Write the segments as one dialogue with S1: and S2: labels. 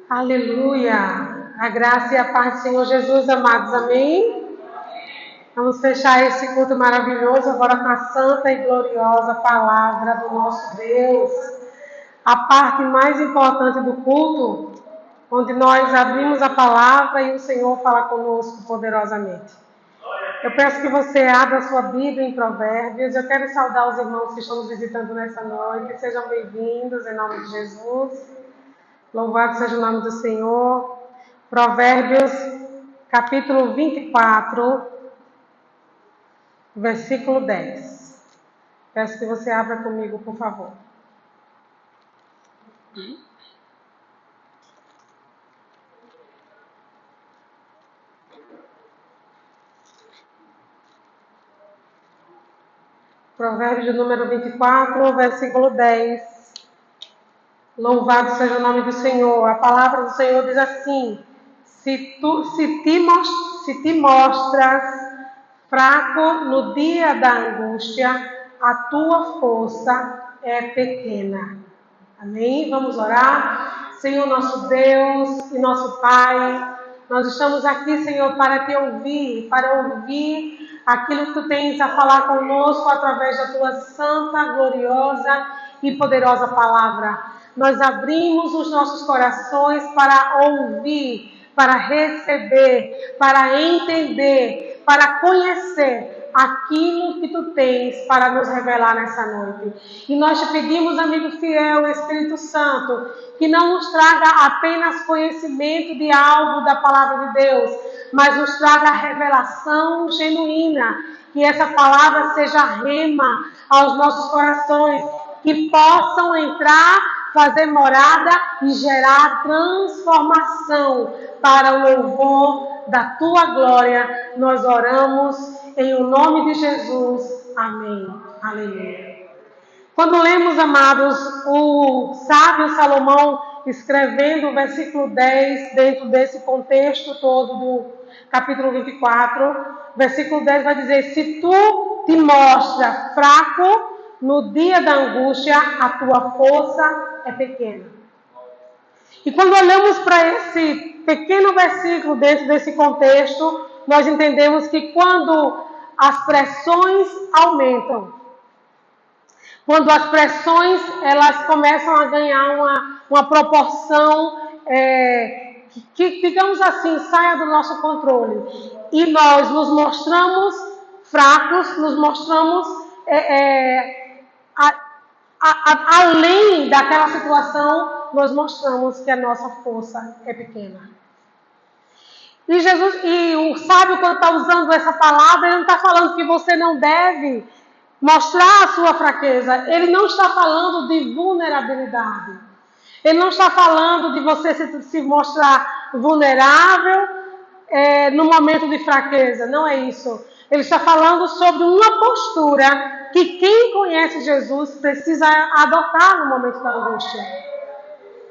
S1: Aleluia! A graça e a paz do Senhor Jesus, amados, amém? Vamos fechar esse culto maravilhoso agora com a santa e gloriosa palavra do nosso Deus. A parte mais importante do culto, onde nós abrimos a palavra e o Senhor fala conosco poderosamente. Eu peço que você abra a sua Bíblia em Provérbios. Eu quero saudar os irmãos que estão nos visitando nessa noite. Sejam bem-vindos em nome de Jesus. Louvado seja o nome do Senhor. Provérbios, capítulo 24, versículo 10. Peço que você abra comigo, por favor. Provérbios número 24, versículo 10. Louvado seja o nome do Senhor. A palavra do Senhor diz assim: se te mostras fraco no dia da angústia, a tua força é pequena. Amém? Vamos orar. Senhor nosso Deus e nosso Pai, nós estamos aqui, Senhor, para te ouvir, aquilo que tu tens a falar conosco através da tua santa, gloriosa e poderosa palavra. Nós abrimos os nossos corações para ouvir, para receber, para entender, para conhecer aquilo que tu tens para nos revelar nessa noite. E nós te pedimos, amigo fiel, Espírito Santo, que não nos traga apenas conhecimento de algo da palavra de Deus, mas nos traga a revelação genuína, que essa palavra seja rema aos nossos corações, que possam entrar, fazer morada e gerar transformação para o louvor da tua glória. Nós oramos em o nome de Jesus. Amém. Aleluia. Quando lemos, amados, o sábio Salomão escrevendo o versículo 10 dentro desse contexto todo do capítulo 24, versículo 10 vai dizer: se tu te mostra fraco no dia da angústia, a tua força é pequena. E quando olhamos para esse pequeno versículo dentro desse contexto, nós entendemos que quando as pressões aumentam, quando as pressões elas começam a ganhar uma proporção que, digamos assim, saia do nosso controle, e nós nos mostramos fracos, nos mostramos além daquela situação, nós mostramos que a nossa força é pequena. E o sábio, quando está usando essa palavra, ele não está falando que você não deve mostrar a sua fraqueza. Ele não está falando de vulnerabilidade. Ele não está falando de você se mostrar vulnerável no momento de fraqueza. Não é isso. Ele está falando sobre uma postura que quem conhece Jesus precisa adotar no momento da angústia.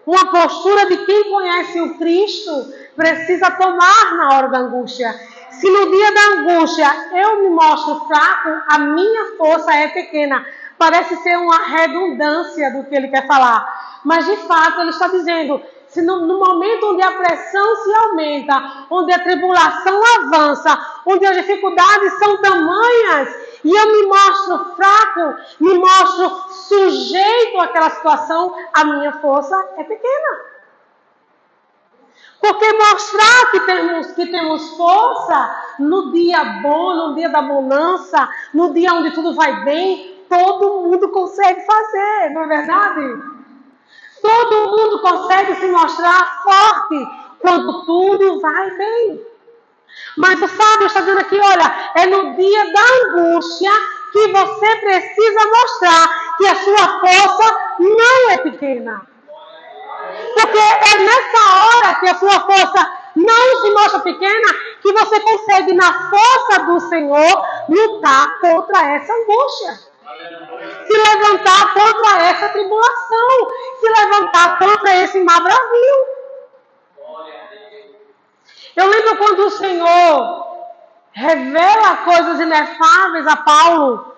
S1: Uma postura de quem conhece o Cristo precisa tomar na hora da angústia. Se no dia da angústia eu me mostro fraco, a minha força é pequena. Parece ser uma redundância do que ele quer falar. Mas de fato ele está dizendo, se no momento onde a pressão se aumenta, onde a tribulação avança, onde as dificuldades são tamanhas, e eu me mostro fraco, me mostro sujeito àquela situação, a minha força é pequena. Porque mostrar que temos força no dia bom, no dia da bonança, no dia onde tudo vai bem, todo mundo consegue fazer, não é verdade? Todo mundo consegue se mostrar forte quando tudo vai bem. Mas o sábio está dizendo aqui, olha, é no dia da angústia que você precisa mostrar que a sua força não é pequena. Porque é nessa hora que a sua força não se mostra pequena que você consegue, na força do Senhor, lutar contra essa angústia. Se levantar contra essa tribulação. Se levantar contra esse mar bravio. Eu lembro quando o Senhor revela coisas inefáveis a Paulo.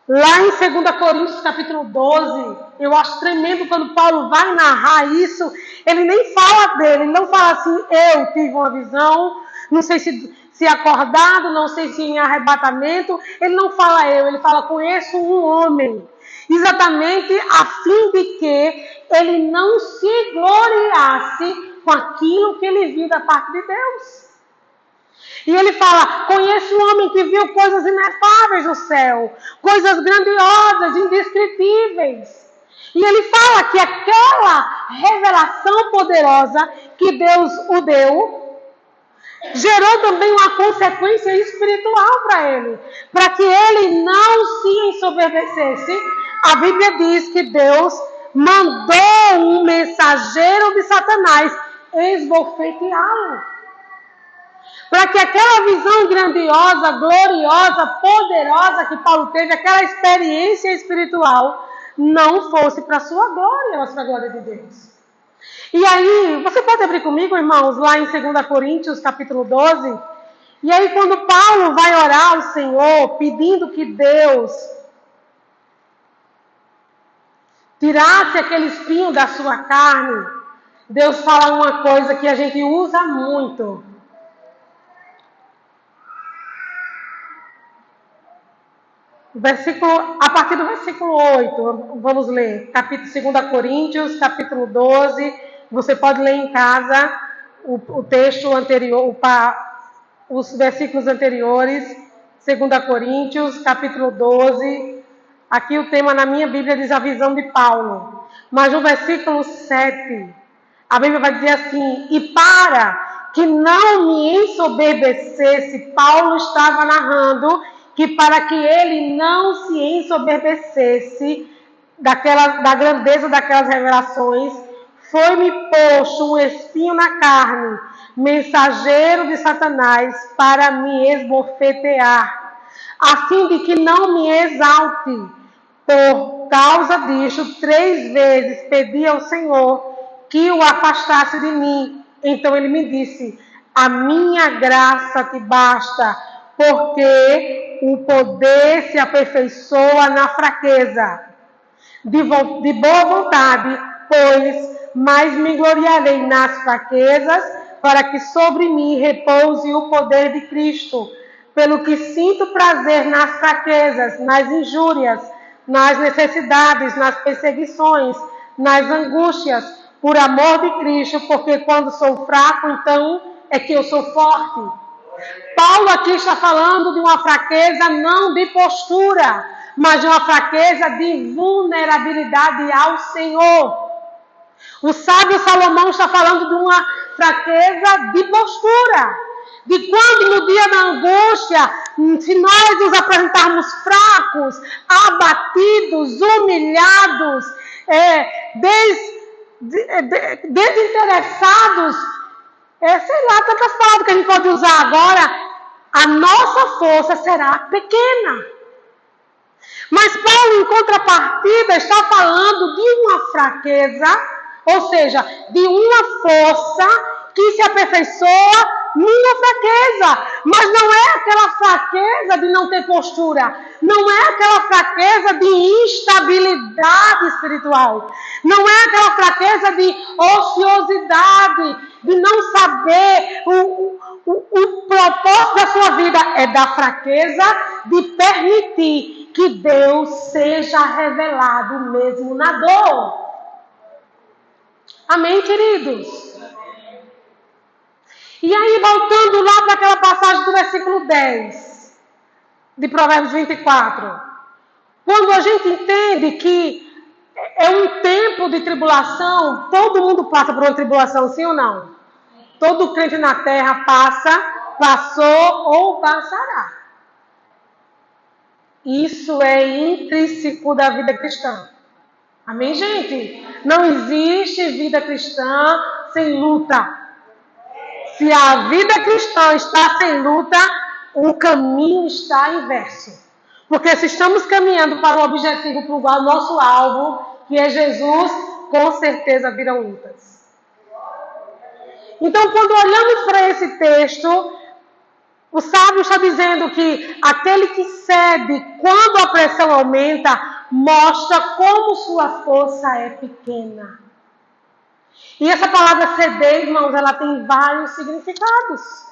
S1: Lá em 2 Coríntios, capítulo 12, eu acho tremendo quando Paulo vai narrar isso, ele nem fala dele, ele não fala assim, eu tive uma visão, não sei se acordado, não sei se em arrebatamento, ele não fala eu, ele fala, conheço um homem, exatamente a fim de que ele não se gloriasse com aquilo que ele viu da parte de Deus. E ele fala, conheço um homem que viu coisas inefáveis no céu, coisas grandiosas, indescritíveis. E ele fala que aquela revelação poderosa que Deus o deu, gerou também uma consequência espiritual para ele. Para que ele não se ensoberbecesse, a Bíblia diz que Deus mandou um mensageiro de Satanás esbofeteá-lo. Para que aquela visão grandiosa, gloriosa, poderosa que Paulo teve, aquela experiência espiritual, não fosse para a sua glória, mas para a glória de Deus. E aí, você pode abrir comigo, irmãos, lá em 2 Coríntios, capítulo 12. E aí, quando Paulo vai orar ao Senhor, pedindo que Deus tirasse aquele espinho da sua carne, Deus fala uma coisa que a gente usa muito. A partir do versículo 8, vamos ler, 2 Coríntios, capítulo 12, você pode ler em casa o texto anterior, os versículos anteriores, 2 Coríntios, capítulo 12, aqui o tema na minha Bíblia diz a visão de Paulo, mas no versículo 7, a Bíblia vai dizer assim, e para que não me ensoberbecesse, Paulo estava narrando que para que ele não se ensoberbecesse da grandeza daquelas revelações, foi-me posto um espinho na carne, mensageiro de Satanás, para me esbofetear, a fim de que não me exalte. Por causa disso, 3 vezes pedi ao Senhor que o afastasse de mim. Então ele me disse, a minha graça te basta, porque o poder se aperfeiçoa na fraqueza. De boa vontade, pois, mais me gloriarei nas fraquezas, para que sobre mim repouse o poder de Cristo. Pelo que sinto prazer nas fraquezas, nas injúrias, nas necessidades, nas perseguições, nas angústias, por amor de Cristo, porque quando sou fraco, então é que eu sou forte. Paulo aqui está falando de uma fraqueza não de postura, mas de uma fraqueza de vulnerabilidade ao Senhor. O sábio Salomão está falando de uma fraqueza de postura, de quando no dia da angústia, se nós nos apresentarmos fracos, abatidos, humilhados, desinteressados, sei lá, tantas palavras que a gente pode usar agora, a nossa força será pequena. Mas Paulo, em contrapartida, está falando de uma fraqueza, ou seja, de uma força que se aperfeiçoa numa fraqueza. Mas não é aquela fraqueza de não ter postura. Não é aquela fraqueza de instabilidade espiritual. Não é aquela fraqueza de ociosidade, de não saber o propósito da sua vida. É da fraqueza de permitir que Deus seja revelado mesmo na dor. Amém, queridos? E aí, voltando lá para aquela passagem do versículo 10, de Provérbios 24. Quando a gente entende que é um tempo de tribulação, todo mundo passa por uma tribulação, sim ou não? Todo crente na terra passou ou passará. Isso é intrínseco da vida cristã. Amém, gente? Não existe vida cristã sem luta. Se a vida cristã está sem luta, o caminho está inverso. Porque se estamos caminhando para o objetivo, para o nosso alvo, que é Jesus, com certeza virão lutas. Então, quando olhamos para esse texto, O sábio está dizendo que aquele que cede quando a pressão aumenta, mostra como sua força é pequena. E essa palavra ceder, irmãos, ela tem vários significados.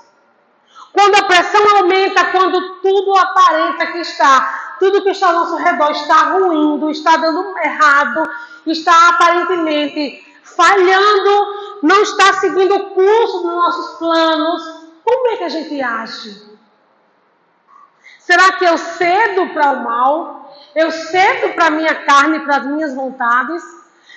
S1: Quando a pressão aumenta, quando tudo aparenta que tudo que está ao nosso redor está ruindo, está dando errado, está aparentemente falhando, não está seguindo o curso dos nossos planos, como é que a gente age? Será que eu cedo para o mal? Eu cedo para a minha carne, para as minhas vontades?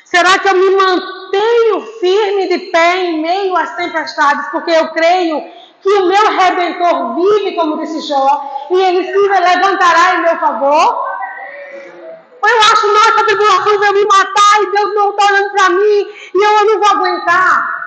S1: Será que eu me mantenho firme de pé em meio às tempestades, porque eu creio que o meu Redentor vive, como disse Jó, e ele se levantará em meu favor? Ou eu acho, nossa, a tribulação vai me matar e Deus não está olhando para mim e eu não vou aguentar?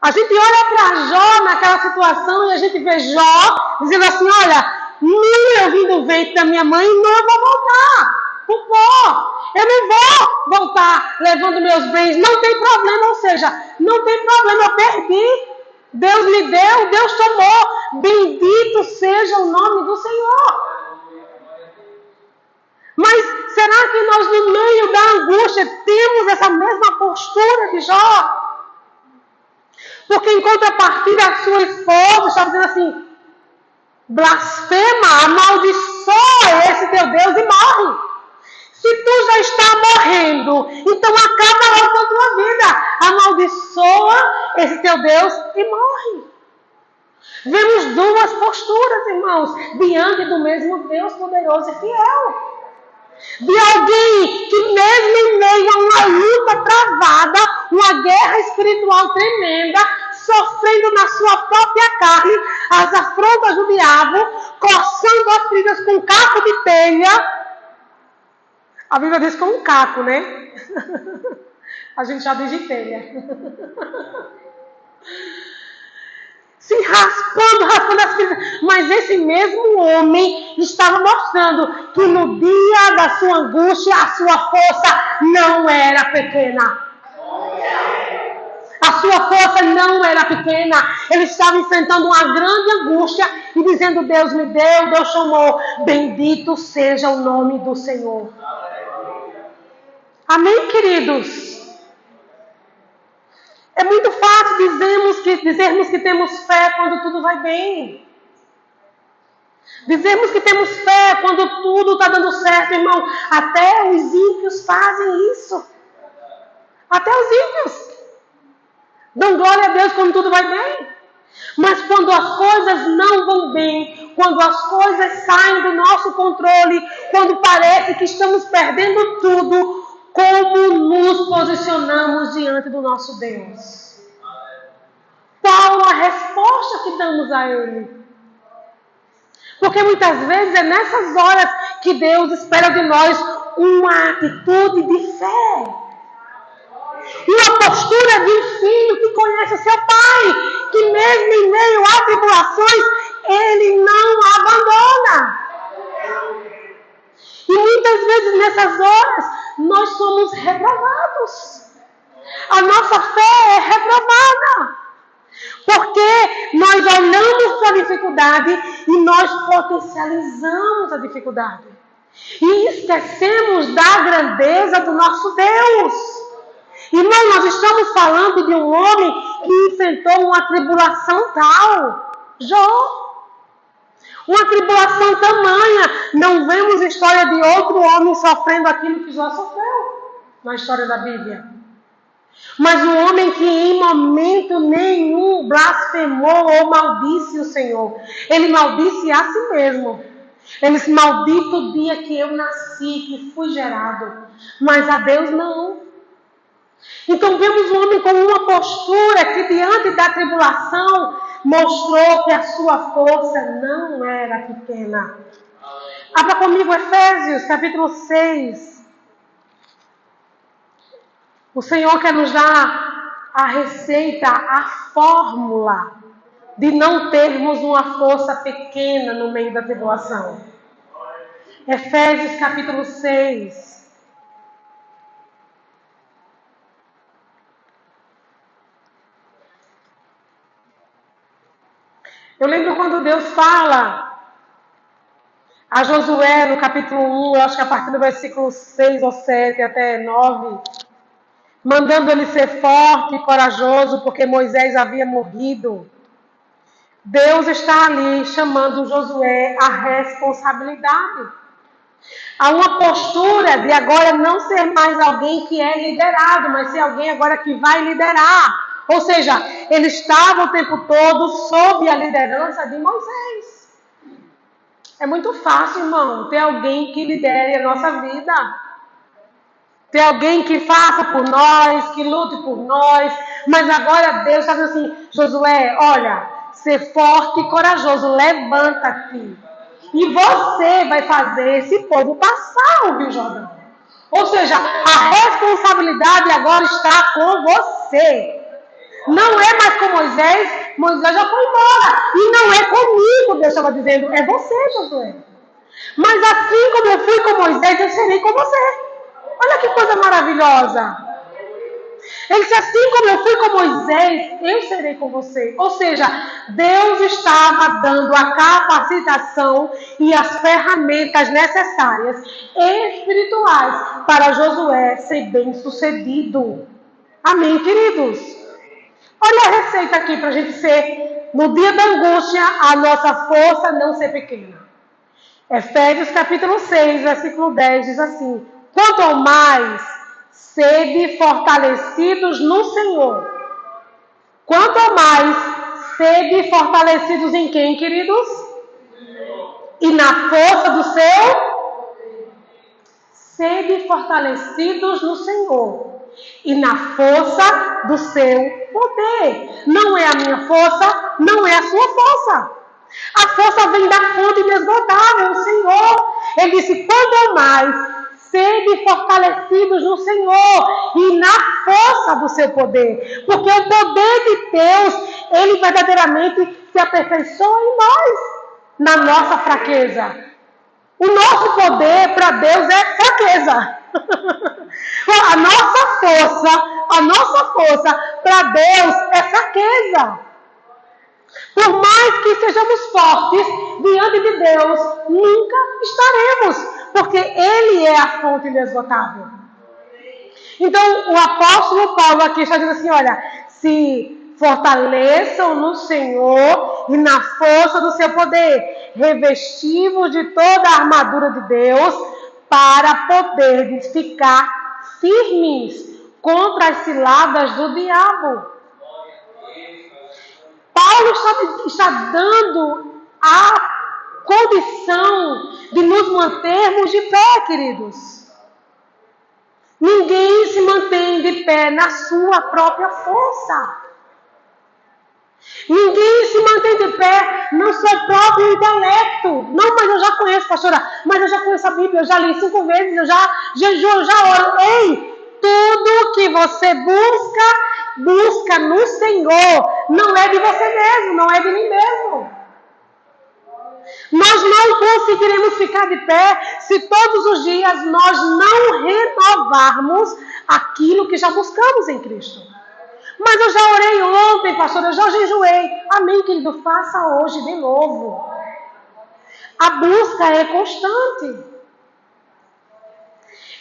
S1: A gente olha para Jó naquela situação e a gente vê Jó dizendo assim, olha, nem eu vim do ventre da minha mãe, não eu vou voltar pro pó. Eu não vou voltar levando meus bens, não tem problema, ou seja, não tem problema, eu perdi. Deus me deu, Deus tomou. Bendito seja o nome do Senhor. Mas será que nós, no meio da angústia, temos essa mesma postura de Jó? Porque em contrapartida, a sua esposa está dizendo assim, blasfema, amaldiçoa esse teu Deus e morre. Se tu já está morrendo, então acaba logo com a tua vida. Amaldiçoa esse teu Deus e morre. Vemos duas posturas, irmãos, diante do mesmo Deus poderoso e fiel. De alguém que mesmo em meio a uma luta travada, uma guerra espiritual tremenda, sofrendo na sua própria carne as afrontas do diabo, coçando as feridas com um caco de telha. A Bíblia diz com um caco, né? A gente já diz de telha. Se raspando as feridas. Mas esse mesmo homem estava mostrando que no dia da sua angústia, a sua força não era pequena. A sua força não era pequena. Ele estava enfrentando uma grande angústia e dizendo, Deus me deu, Deus chamou. Bendito seja o nome do Senhor. Amém, queridos? É muito fácil dizermos que temos fé quando tudo vai bem. Dizemos que temos fé quando tudo está dando certo, irmão. Até os ímpios fazem isso. Até os ímpios dão glória a Deus quando tudo vai bem. Mas quando as coisas não vão bem, quando as coisas saem do nosso controle, quando parece que estamos perdendo tudo, como nos posicionamos diante do nosso Deus? Qual a resposta que damos a Ele? Porque muitas vezes é nessas horas que Deus espera de nós uma atitude de fé. Uma postura de um filho que conhece o seu pai, que mesmo em meio a tribulações, ele não abandona. E muitas vezes nessas horas, nós somos reprovados. A nossa fé é reprovada. Porque nós olhamos para a dificuldade e nós potencializamos a dificuldade. E esquecemos da grandeza do nosso Deus. Irmão, nós estamos falando de um homem que enfrentou uma tribulação tal. Jó. Uma tribulação tamanha. Não vemos história de outro homem sofrendo aquilo que Jó sofreu na história da Bíblia. Mas um homem que em momento nenhum blasfemou ou maldisse o Senhor. Ele maldisse a si mesmo. Ele disse, maldito o dia que eu nasci, que fui gerado. Mas a Deus não. Então vemos um homem com uma postura que diante da tribulação mostrou que a sua força não era pequena. Abra comigo Efésios capítulo 6. O Senhor quer nos dar a receita, a fórmula de não termos uma força pequena no meio da tribulação. Efésios capítulo 6. Eu lembro quando Deus fala a Josué no capítulo 1, eu acho que a partir do versículo 6 ou 7 até 9, mandando ele ser forte e corajoso, porque Moisés havia morrido. Deus está ali chamando Josué à responsabilidade. Há uma postura de agora não ser mais alguém que é liderado, mas ser alguém agora que vai liderar. Ou seja, ele estava o tempo todo sob a liderança de Moisés. É muito fácil, irmão, ter alguém que lidere a nossa vida. Ter alguém que faça por nós, que lute por nós. Mas agora Deus está dizendo assim, Josué, olha, ser forte e corajoso, levanta-te. E você vai fazer esse povo passar o Rio Jordão. Ou seja, a responsabilidade agora está com você. Não é mais com Moisés, Moisés já foi embora. E não é comigo, Deus estava dizendo, é você, Josué. Mas assim como eu fui com Moisés, eu serei com você. Olha que coisa maravilhosa. Ele disse, assim como eu fui com Moisés, eu serei com você. Ou seja, Deus estava dando a capacitação e as ferramentas necessárias espirituais para Josué ser bem sucedido. Amém, queridos? Olha a receita aqui para a gente ser, no dia da angústia, a nossa força não ser pequena. Efésios capítulo 6, versículo 10 diz assim, quanto ao mais, sede fortalecidos no Senhor. Quanto ao mais, sede fortalecidos em quem, queridos? E na força do seu? Sede fortalecidos no Senhor. E na força do seu poder. Não é a minha força, não é a sua força. A força vem da fonte inesgotável, o Senhor. Ele disse, quanto ao mais, sede fortalecidos no Senhor e na força do seu poder. Porque o poder de Deus, ele verdadeiramente se aperfeiçoa em nós, na nossa fraqueza. O nosso poder para Deus é fraqueza. A nossa força para Deus é fraqueza. Por mais que sejamos fortes diante de Deus, nunca estaremos, porque Ele é a fonte inesgotável. Então, o apóstolo Paulo aqui está dizendo assim, olha, se fortaleçam no Senhor e na força do seu poder, revestivos de toda a armadura de Deus, para poder ficar firmes contra as ciladas do diabo. Paulo está dando a condição de nos mantermos de pé, queridos. Ninguém se mantém de pé na sua própria força. Ninguém se mantém de pé no seu próprio intelecto. Não, mas eu já conheço, pastora, mas eu já conheço a Bíblia, eu já li 5 vezes, eu já jejuo, eu já oro. Ei, tudo que você busca no Senhor. Não é de você mesmo, não é de mim mesmo. Nós não conseguiremos ficar de pé se todos os dias nós não renovarmos aquilo que já buscamos em Cristo. Mas eu já orei ontem, pastor, eu já jejuei. Amém, querido? Faça hoje de novo. A busca é constante.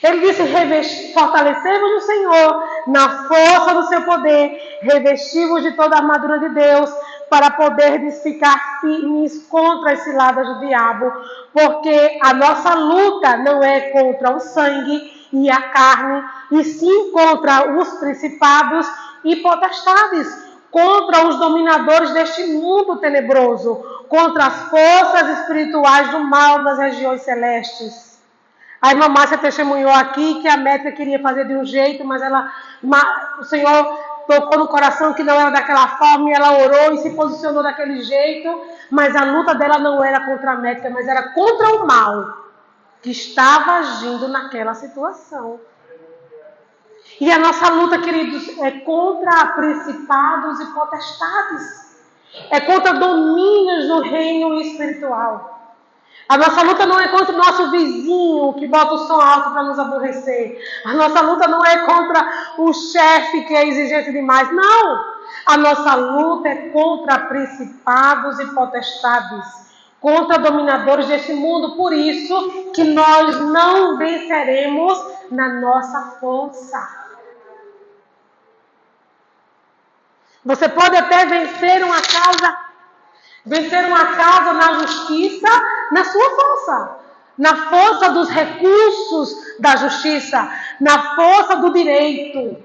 S1: Ele disse, fortalecei-vos no Senhor, na força do seu poder, revesti-vos de toda a armadura de Deus, para poderdes ficar firmes contra as ciladas do diabo, porque a nossa luta não é contra o sangue e a carne, e sim contra os principados e potestades, contra os dominadores deste mundo tenebroso, contra as forças espirituais do mal das regiões celestes. A irmã Márcia testemunhou aqui que a médica queria fazer de um jeito, mas o Senhor tocou no coração que não era daquela forma, e ela orou e se posicionou daquele jeito, mas a luta dela não era contra a médica, mas era contra o mal que estava agindo naquela situação. E a nossa luta, queridos, é contra principados e potestades, é contra domínios no reino espiritual. A nossa luta não é contra o nosso vizinho que bota o som alto para nos aborrecer. A nossa luta não é contra o chefe que é exigente demais. Não! A nossa luta é contra principados e potestades, contra dominadores deste mundo. Por isso que nós não venceremos na nossa força. Você pode até vencer uma causa na justiça, na sua força, na força dos recursos da justiça, na força do direito.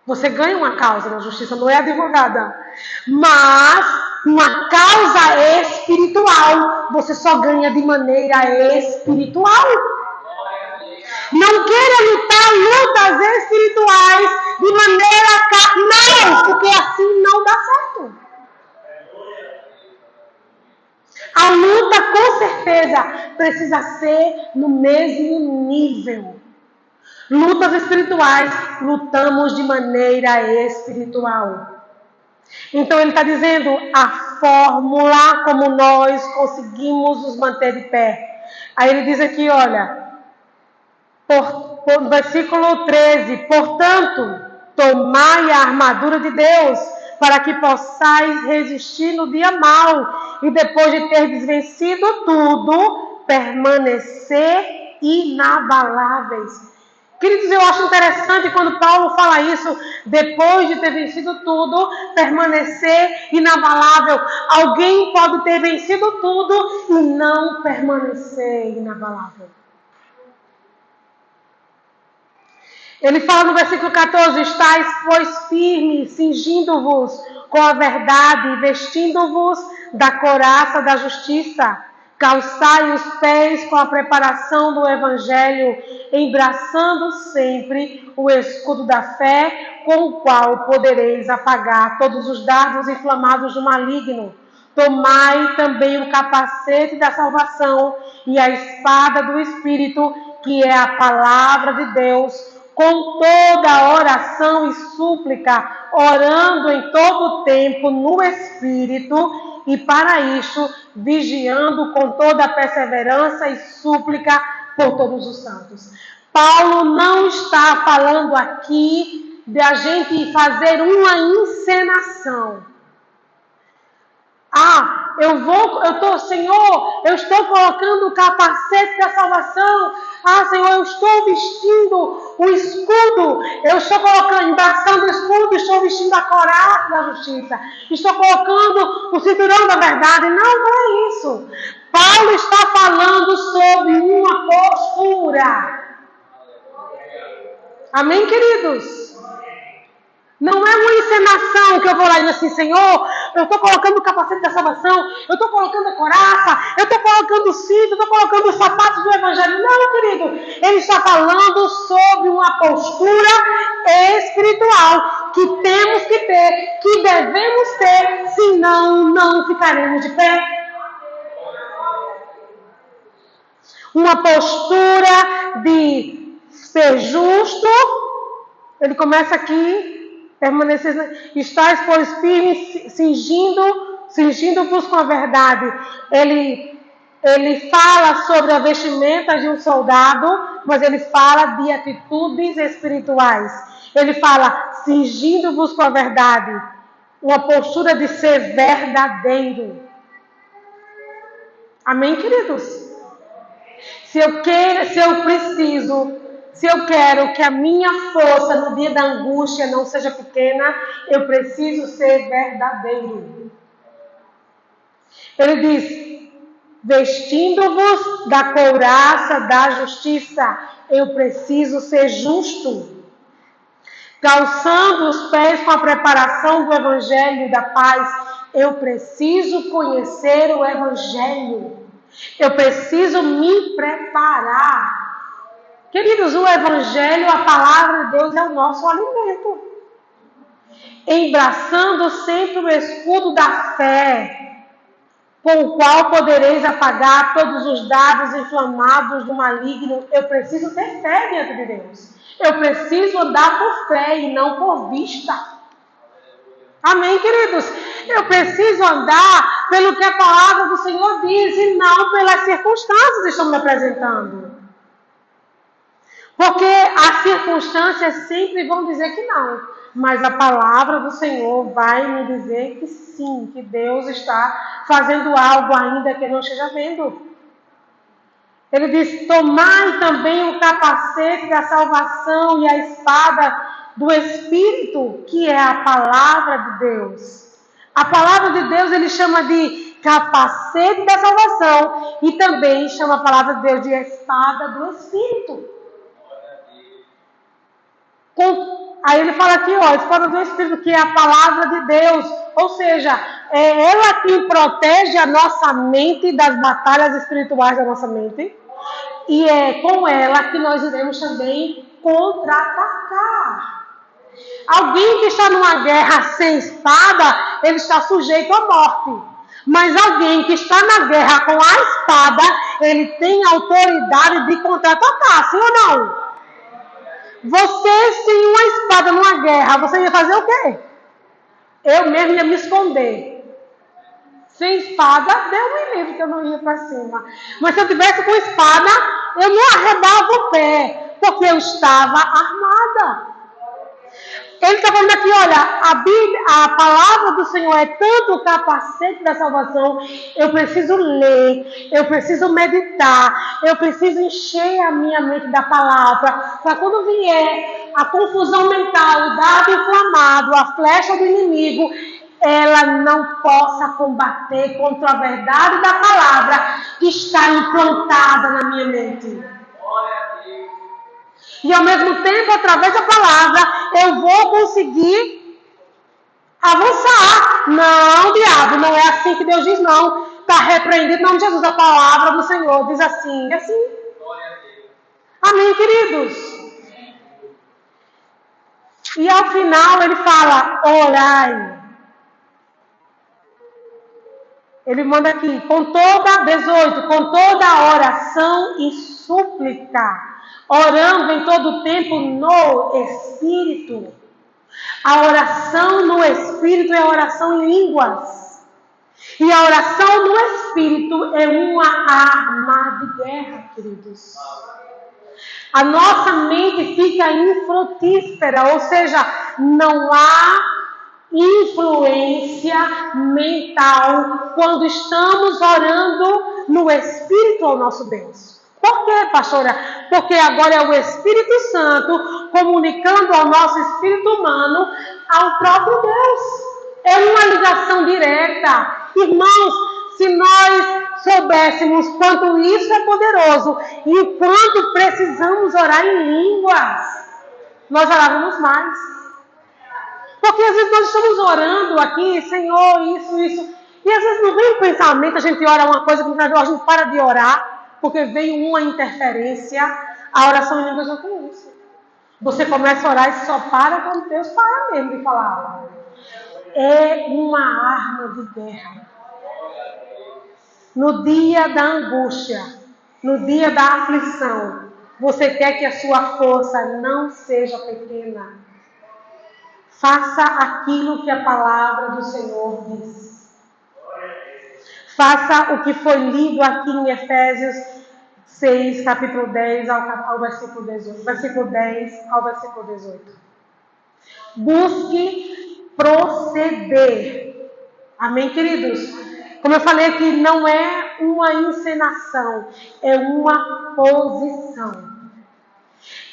S1: Você ganha uma causa na justiça, não é advogada, mas uma causa espiritual, você só ganha de maneira espiritual. Não queira lutar lutas espirituais de maneira carnal, porque assim não dá certo. A luta, com certeza, precisa ser no mesmo nível. Lutas espirituais, lutamos de maneira espiritual. Então ele está dizendo a fórmula como nós conseguimos nos manter de pé. Aí ele diz aqui, olha, versículo 13, portanto, tomai a armadura de Deus, para que possais resistir no dia mau, e depois de ter desvencido tudo, permanecer inabaláveis. Queridos, eu acho interessante quando Paulo fala isso, depois de ter vencido tudo, permanecer inabalável. Alguém pode ter vencido tudo e não permanecer inabalável. Ele fala no versículo 14, estáis, pois, firmes, cingindo-vos com a verdade, vestindo-vos da couraça da justiça, calçai os pés com a preparação do evangelho, embraçando sempre o escudo da fé, com o qual podereis apagar todos os dardos inflamados do maligno. Tomai também o capacete da salvação e a espada do Espírito, que é a palavra de Deus, com toda oração e súplica, orando em todo tempo no Espírito, e para isso, vigiando com toda perseverança e súplica por todos os santos. Paulo não está falando aqui de a gente fazer uma encenação. Senhor, eu estou colocando o capacete da salvação. Senhor, eu estou vestindo o escudo. Eu estou embaçando o escudo, estou vestindo a couraça da justiça. Estou colocando o cinturão da verdade. Não é isso. Paulo está falando sobre uma postura. Amém, queridos? Não é uma encenação que eu vou lá e dizer assim, Senhor, eu estou colocando o capacete da salvação, eu estou colocando a couraça, eu estou colocando o cinto, eu estou colocando os sapatos do evangelho. Não, querido, ele está falando sobre uma postura espiritual que temos que ter, que devemos ter, senão não ficaremos de pé. Uma postura de ser justo. Ele começa aqui, permanecer, estáis, pois, firmes, cingindo-vos com a verdade. Ele fala sobre a vestimenta de um soldado, mas ele fala de atitudes espirituais. Ele fala, cingindo-vos com a verdade. Uma postura de ser verdadeiro. Amém, queridos? Se eu quero que a minha força no dia da angústia não seja pequena, eu preciso ser verdadeiro. Ele diz, vestindo-vos da couraça da justiça, eu preciso ser justo. Calçando os pés com a preparação do evangelho da paz, eu preciso conhecer o evangelho. Eu preciso me preparar. Queridos, o evangelho, a palavra de Deus é o nosso alimento. Embraçando sempre o escudo da fé, com o qual podereis apagar todos os dardos inflamados do maligno. Eu preciso ter fé diante de Deus. Eu preciso andar por fé e não por vista. Amém, queridos? Eu preciso andar pelo que a palavra do Senhor diz e não pelas circunstâncias que estão me apresentando. Porque as circunstâncias sempre vão dizer que não. Mas a palavra do Senhor vai me dizer que sim, que Deus está fazendo algo ainda que eu não esteja vendo. Ele diz: tomai também o capacete da salvação e a espada do Espírito, que é a palavra de Deus. A palavra de Deus ele chama de capacete da salvação e também chama a palavra de Deus de espada do Espírito. Aí ele fala aqui, ó, espada do Espírito, que é a palavra de Deus. Ou seja, é ela que protege a nossa mente das batalhas espirituais da nossa mente. E é com ela que nós iremos também contra-atacar. Alguém que está numa guerra sem espada, ele está sujeito à morte. Mas alguém que está na guerra com a espada, ele tem autoridade de contra-atacar, sim ou não? Você, sem uma espada numa guerra, você ia fazer o quê? Eu mesmo ia me esconder. Sem espada, Deus me livre que eu não ia para cima. Mas se eu tivesse com espada, eu não arredava o pé, porque eu estava armada. Ele está falando aqui, olha, a palavra do Senhor é tanto o capacete da salvação. Eu preciso ler, eu preciso meditar, eu preciso encher a minha mente da palavra, para quando vier a confusão mental, o dardo inflamado, a flecha do inimigo, ela não possa combater contra a verdade da palavra que está implantada na minha mente. E ao mesmo tempo, através da palavra, eu vou conseguir avançar. Não, diabo, não é assim que Deus diz, não. Está repreendido em nome de Jesus. A palavra do Senhor diz assim, e assim. Amém, queridos? E ao final ele fala, orai. Ele manda aqui, com toda oração e súplica, orando em todo tempo no Espírito. A oração no Espírito é a oração em línguas. E a oração no Espírito é uma arma de guerra, queridos. A nossa mente fica infrutífera, ou seja, não há influência mental quando estamos orando no Espírito ao nosso Deus. Por quê, pastora? Porque agora é o Espírito Santo comunicando ao nosso espírito humano ao próprio Deus. É uma ligação direta. Irmãos, se nós soubéssemos quanto isso é poderoso e o quanto precisamos orar em línguas, nós orávamos mais. Porque às vezes nós estamos orando aqui, Senhor, isso. E às vezes não vem um pensamento, a gente ora uma coisa, a gente para de orar, porque veio uma interferência. A oração em línguas não tem isso. Você começa a orar e só para quando Deus para mesmo de falar. É uma arma de guerra. No dia da angústia, no dia da aflição, você quer que a sua força não seja pequena. Faça aquilo que a palavra do Senhor diz. Faça o que foi lido aqui em Efésios 6, capítulo 10 ao versículo 18. Versículo 10 ao versículo 18. Busque proceder. Amém, queridos? Como eu falei aqui, não é uma encenação, é uma posição.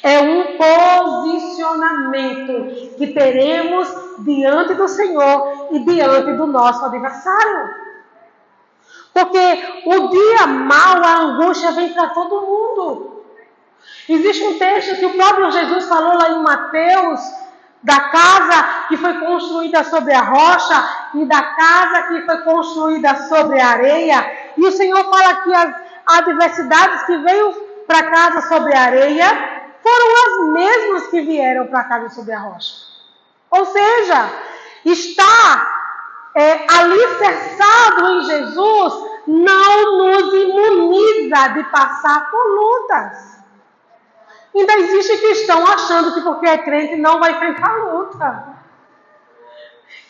S1: É um posicionamento que teremos diante do Senhor e diante do nosso adversário. Porque o dia mau, a angústia vem para todo mundo. Existe um texto que o próprio Jesus falou lá em Mateus, da casa que foi construída sobre a rocha e da casa que foi construída sobre a areia. E o Senhor fala que as adversidades que veio para a casa sobre a areia foram as mesmas que vieram para a casa sobre a rocha. Ou seja, está alicerçado em Jesus não nos imuniza de passar por lutas. Ainda existe cristão achando que porque é crente não vai enfrentar luta.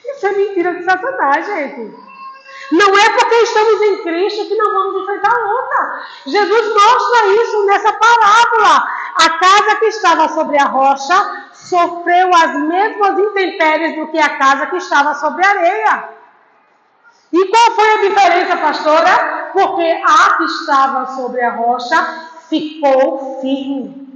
S1: Isso é mentira de Satanás, gente. Não é porque estamos em Cristo que não vamos enfrentar luta. Jesus mostra isso nessa parábola. A casa que estava sobre a rocha sofreu as mesmas intempéries do que a casa que estava sobre a areia. E qual foi a diferença, pastora? Porque a que estava sobre a rocha ficou firme.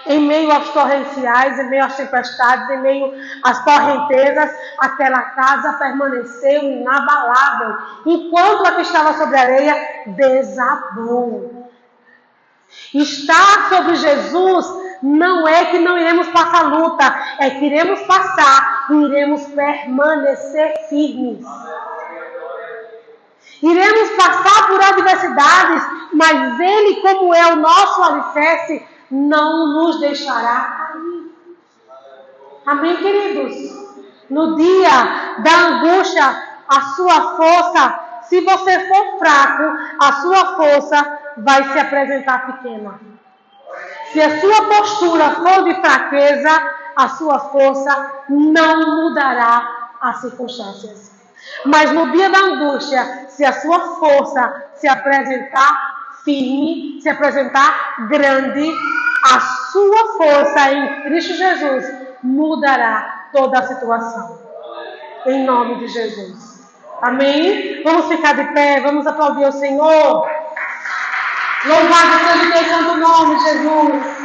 S1: Em meio aos torrenciais, em meio às tempestades, em meio às correntezas, aquela casa permaneceu inabalável, enquanto a que estava sobre a areia desabou. Estar sobre Jesus não é que não iremos passar luta, é que iremos passar e iremos permanecer firmes. Iremos passar por adversidades, mas Ele, como é o nosso alicerce, não nos deixará cair. Amém, queridos? No dia da angústia, a sua força, se você for fraco, a sua força vai se apresentar pequena. Se a sua postura for de fraqueza, a sua força não mudará as circunstâncias. Mas no dia da angústia, se a sua força se apresentar firme, se apresentar grande, a sua força em Cristo Jesus mudará toda a situação. Em nome de Jesus. Amém? Vamos ficar de pé, vamos aplaudir o Senhor. Louvado seja o teu santo nome, Jesus.